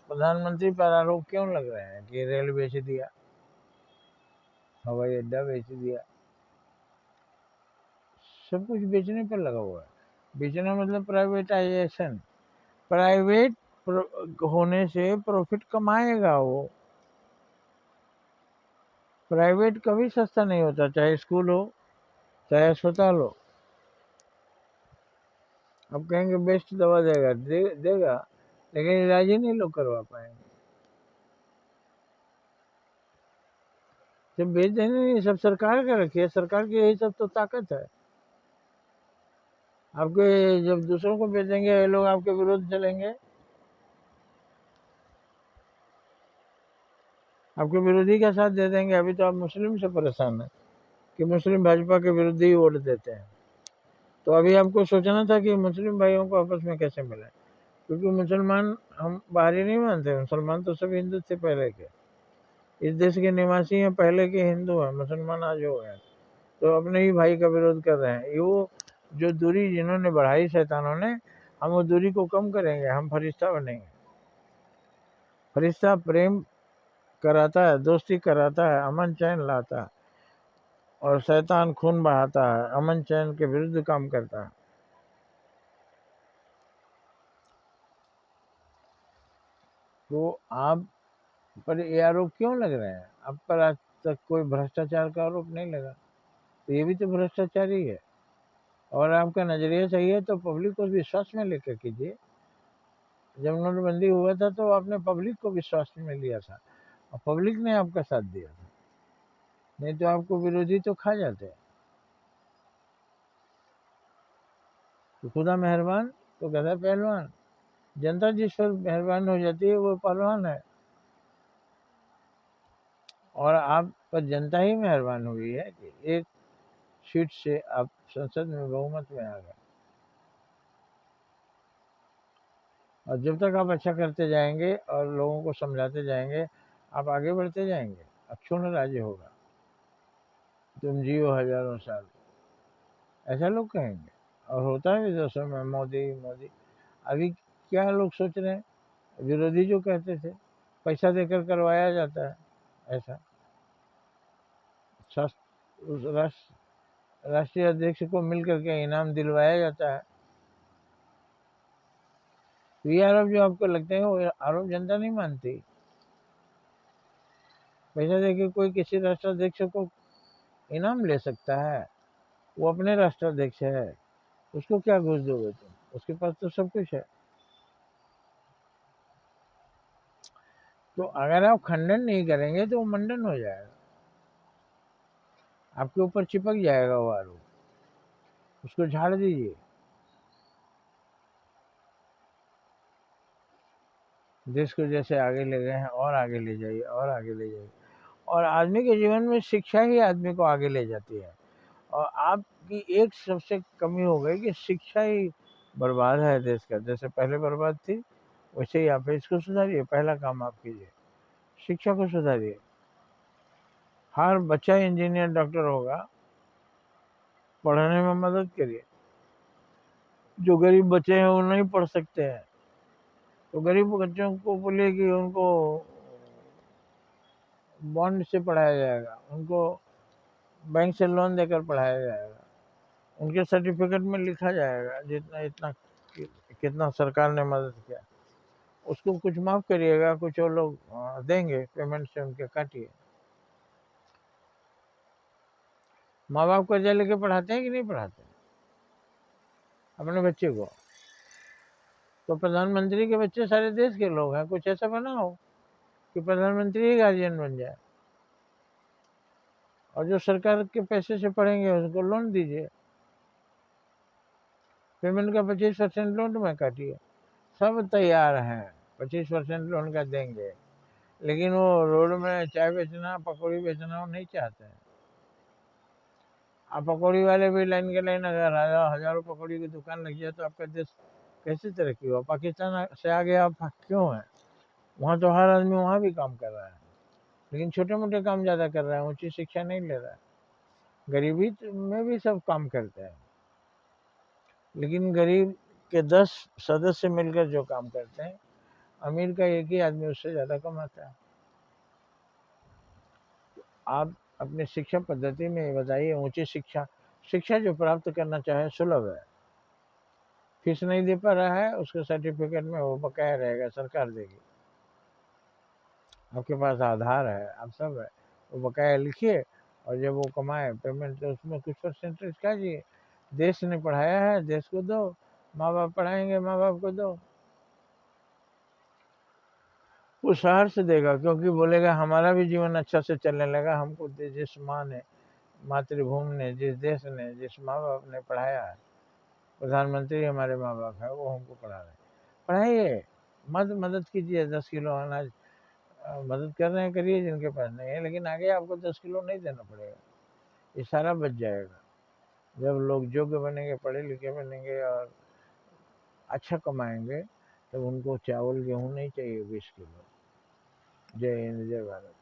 प्रधानमंत्री पर आरोप क्यों लग रहे हैं कि रेल बेच दिया, हवाई अड्डा बेच दिया, सब कुछ बेचने पर लगा हुआ है। बेचना मतलब प्राइवेटाइजेशन। प्राइवेट होने से प्रॉफिट कमाएगा वो। प्राइवेट कभी सस्ता नहीं होता, चाहे स्कूल हो चाहे अस्पताल हो। अब कहेंगे बेस्ट दवा देगा, देगा, लेकिन इलाज ही नहीं लोग करवा पाएंगे। जब बेच देने नहीं, सब सरकार का रखी है, सरकार की यही सब तो ताकत है। आपके जब दूसरों को बेच देंगे ये लोग आपके विरोध चलेंगे, आपके विरोधी का साथ दे देंगे। अभी तो आप मुस्लिम से परेशान है कि मुस्लिम भाजपा के विरोधी वोट देते हैं, तो अभी आपको सोचना था कि मुस्लिम भाइयों को आपस में कैसे मिले, क्योंकि मुसलमान हम बाहरी नहीं मानते, मुसलमान तो सब हिंदू थे पहले के, इस देश के निवासी हैं, पहले के हिंदू हैं, मुसलमान आज हो गए, तो अपने ही भाई का विरोध कर रहे हैं। वो जो दूरी जिन्होंने बढ़ाई शैतानों ने, हम वो दूरी को कम करेंगे, हम फरिश्ता बनेंगे। फरिश्ता प्रेम कराता है, दोस्ती कराता है, अमन चैन लाता है, और शैतान खून बहाता है, अमन चैन के विरुद्ध काम करता है। तो आप पर ये आरोप क्यों लग रहे हैं? आप पर आज तक कोई भ्रष्टाचार का आरोप नहीं लगा, तो ये भी तो भ्रष्टाचार ही है। और आपका नजरिया सही है तो पब्लिक को विश्वास में लेकर कीजिए। जब नोटबंदी हुआ था तो आपने पब्लिक को विश्वास में लिया था और पब्लिक ने आपका साथ दिया था, नहीं तो आपको विरोधी तो खा जाते। तो खुदा मेहरबान तो गधा पहलवान। जनता जिस पर मेहरबान हो जाती है वो पहलवान है, और आप पर जनता ही मेहरबान हुई है कि एक सीट से आप संसद में बहुमत में आ गए। और जब तक आप अच्छा करते जाएंगे और लोगों को समझाते जाएंगे, आप आगे बढ़ते जाएंगे, अक्षुण्ण राज्य होगा, तुम जियो हजारों साल, ऐसा लोग कहेंगे। और होता है विदेशों में मोदी मोदी। अभी क्या लोग सोच रहे हैं, विरोधी जो कहते थे पैसा देकर करवाया जाता है, ऐसा उस राष्ट्रीय अध्यक्ष को मिलकर के इनाम दिलवाया जाता है। तो ये आरोप जो आपको लगते हैं वो आरोप जनता नहीं मानती। पैसा देके कोई किसी राष्ट्राध्यक्ष को इनाम ले सकता है? वो अपने राष्ट्राध्यक्ष है, उसको क्या घूस दोगे तुम? उसके पास तो सब कुछ है। तो अगर आप खंडन नहीं करेंगे तो वो मंडन हो जाएगा, आपके ऊपर चिपक जाएगा वो आरोप, उसको झाड़ दीजिए। देश को जैसे आगे ले गए हैं और आगे ले जाइए, और आगे ले जाइए। और आदमी के जीवन में शिक्षा ही आदमी को आगे ले जाती है। और आपकी एक सबसे कमी हो गई कि शिक्षा ही बर्बाद है देश का, जैसे पहले बर्बाद थी वैसे ही आप इसको सुधारिए। पहला काम आप कीजिए, शिक्षा को सुधारिए। हर बच्चा इंजीनियर डॉक्टर होगा, पढ़ने में मदद करिए। जो गरीब बच्चे हैं वो नहीं पढ़ सकते हैं, तो गरीब बच्चों को बोलिए कि उनको बॉन्ड से पढ़ाया जाएगा, उनको बैंक से लोन देकर पढ़ाया जाएगा, उनके सर्टिफिकेट में लिखा जाएगा जितना इतना कितना सरकार ने मदद किया। उसको कुछ माफ करिएगा, कुछ और लोग देंगे, पेमेंट से उनके काटिए। माँ बाप कर्जा लेके पढ़ाते हैं कि नहीं पढ़ाते अपने बच्चे को? तो प्रधानमंत्री के बच्चे सारे देश के लोग हैं, कुछ ऐसा बनाओ कि प्रधानमंत्री ही गार्जियन बन जाए, और जो सरकार के पैसे से पढ़ेंगे उसको लोन दीजिए, पेमेंट का 25% लोन में काटिए। सब तैयार हैं, 25% लोन का देंगे, लेकिन वो रोड में चाय बेचना पकौड़ी बेचना वो नहीं चाहते हैं। अब पकौड़ी वाले भी लाइन के लाइन, अगर हजारों पकौड़ी की दुकान लग जाए तो आपका देश कैसे तरक्की हुआ? पाकिस्तान से आगे आप क्यों हैं? वहाँ तो हर आदमी वहाँ भी काम कर रहा है, लेकिन छोटे मोटे काम ज़्यादा कर रहा है, ऊँची शिक्षा नहीं ले रहा है। गरीबी में भी सब काम करते हैं, लेकिन गरीब के 10 सदस्य मिलकर जो काम करते हैं, अमीर का एक ही आदमी उससे ज़्यादा कमाता है। आप अपनी शिक्षा पद्धति में बताइए, ऊंची शिक्षा शिक्षा जो प्राप्त करना चाहे सुलभ है, फीस नहीं दे पा रहा है उसके सर्टिफिकेट में वो बकाया रहेगा, सरकार देगी। आपके पास आधार है, आप सब है, वो बकाया लिखिए, और जब वो कमाए पेमेंट तो उसमें कुछ परसेंटेज काटिए। देश ने पढ़ाया है, देश को दो। माँ बाप पढ़ाएंगे, माँ बाप को दो। वो शहर से देगा, क्योंकि बोलेगा हमारा भी जीवन अच्छा से चलने लगा, हमको जिस माँ ने, मातृभूमि ने, जिस देश ने, जिस माँ बाप ने पढ़ाया है, प्रधानमंत्री हमारे माँ बाप है, वो हमको पढ़ा रहे हैं। पढ़ाइए, मदद कीजिए, 10 किलो अनाज मदद कर रहे हैं, करिए जिनके पास नहीं है, लेकिन आगे आपको 10 किलो नहीं देना पड़ेगा, ये सारा बच जाएगा। जब लोग योग्य बनेंगे, पढ़े लिखे बनेंगे और अच्छा कमाएंगे, तब उनको चावल गेहूँ नहीं चाहिए 20 किलो। जय हिंद, जय भारत।